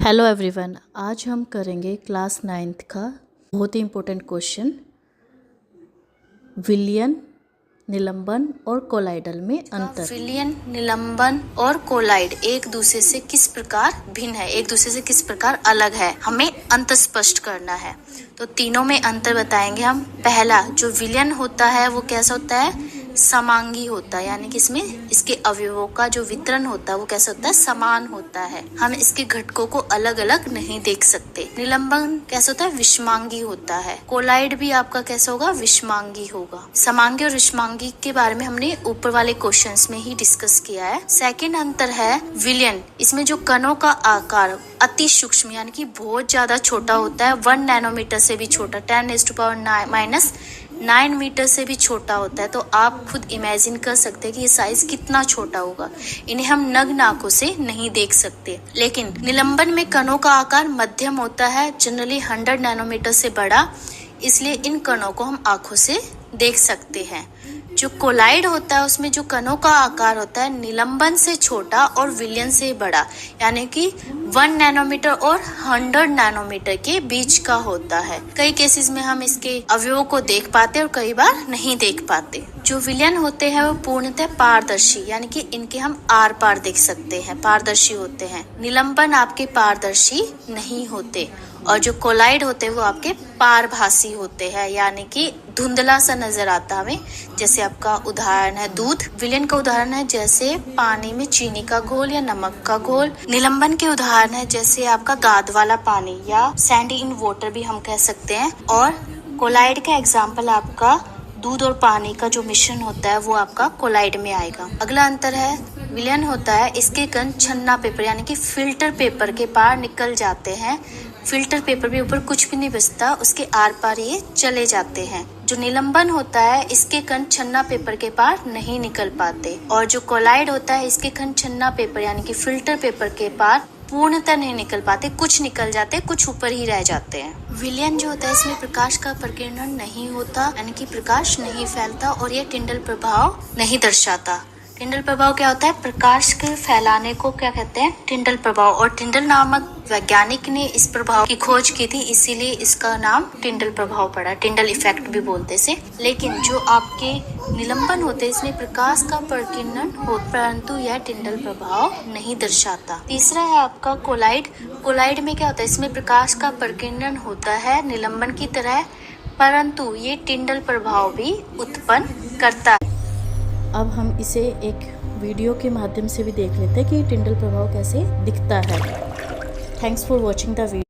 Hello everyone, आज हम करेंगे क्लास 9th का बहुत ही इम्पोर्टेंट क्वेश्चन। विलयन, निलंबन और कोलाइडल में अंतर। विलयन, निलंबन और कोलाइड एक दूसरे से किस प्रकार भिन्न है, एक दूसरे से किस प्रकार अलग है, हमें अंतर स्पष्ट करना है। तो तीनों में अंतर बताएंगे हम। पहला, जो विलयन होता है वो कैसा होता है, समांगी होता है, यानी कि इसमें इसके अवयवों का जो वितरण होता है वो कैसा होता है, समान होता है। हम इसके घटकों को अलग अलग नहीं देख सकते। निलंबन कैसा होता है, विषमांगी होता है। कोलाइड भी आपका कैसा होगा, विषमांगी होगा। समांगी और विषमांगी के बारे में हमने ऊपर वाले क्वेश्चंस में ही डिस्कस किया है। सेकंड अंतर है विलयन, इसमें जो कणों का आकार अति सूक्ष्म यानी कि बहुत ज्यादा छोटा होता है। 1 नैनोमीटर से भी छोटा, 10⁻⁹ मीटर से भी छोटा होता है। तो आप खुद इमेजिन कर सकते हैं कि ये साइज कितना छोटा होगा। इन्हें हम नग्न आंखों से नहीं देख सकते। लेकिन निलंबन में कणों का आकार मध्यम होता है, जनरली 100 नैनोमीटर से बड़ा, इसलिए इन कणों को हम आंखों से देख सकते हैं। जो कोलाइड होता है उसमें जो कणों का आकार होता है निलंबन से छोटा और विलयन से बड़ा, यानी कि 1 नैनोमीटर और 100 नैनोमीटर के बीच का होता है। कई केसेस में हम इसके अवयवों को देख पाते और कई बार नहीं देख पाते। जो विलयन होते हैं वो पूर्णतः पारदर्शी, यानी कि इनके हम आर पार देख सकते हैं, पारदर्शी होते हैं। निलंबन आपके पारदर्शी नहीं होते। और जो कोलाइड होते हैं वो आपके पारभासी होते हैं, यानी कि धुंधला सा नजर आता हमें। जैसे आपका उदाहरण है दूध। विलयन का उदाहरण है जैसे पानी में चीनी का घोल या नमक का घोल। निलंबन के उदाहरण है जैसे आपका गाद वाला पानी या सैंडी इन वाटर भी हम कह सकते हैं। और कोलाइड का एग्जाम्पल आपका दूध और पानी का जो मिश्रण होता है वो आपका कोलाइड में आएगा। अगला अंतर है विलयन होता है इसके कण छन्ना पेपर यानी कि फिल्टर पेपर के पार निकल जाते हैं। फिल्टर पेपर के ऊपर कुछ भी नहीं बचता, उसके आर पार ये चले जाते हैं। जो निलंबन होता है इसके कण छन्ना पेपर के पार नहीं निकल पाते। और जो कोलाइड होता है इसके कण छन्ना पेपर यानी कि फिल्टर पेपर के पार पूर्णतः नहीं निकल पाते, कुछ निकल जाते, कुछ ऊपर ही रह जाते हैं। विलयन जो होता है इसमें प्रकाश का प्रकीर्णन नहीं होता, यानी कि प्रकाश नहीं फैलता और ये टिंडल प्रभाव नहीं दर्शाता। टिंडल प्रभाव क्या होता है, प्रकाश के फैलाने को क्या कहते हैं, टिंडल प्रभाव। और टिंडल नामक वैज्ञानिक ने इस प्रभाव की खोज की थी, इसीलिए इसका नाम टिंडल प्रभाव पड़ा, टिंडल इफेक्ट भी बोलते से। लेकिन जो आपके निलंबन होते हैं इसमें प्रकाश का प्रकीर्णन हो, परंतु यह टिंडल प्रभाव नहीं दर्शाता। तीसरा है आपका कोलाइड। कोलाइड में क्या होता है, इसमें प्रकाश का प्रकीर्णन होता है निलंबन की तरह, परंतु ये टिंडल प्रभाव भी उत्पन्न करता है। अब हम इसे एक वीडियो के माध्यम से भी देख लेते हैं कि टिंडल प्रभाव कैसे दिखता है। Thanks for watching the video.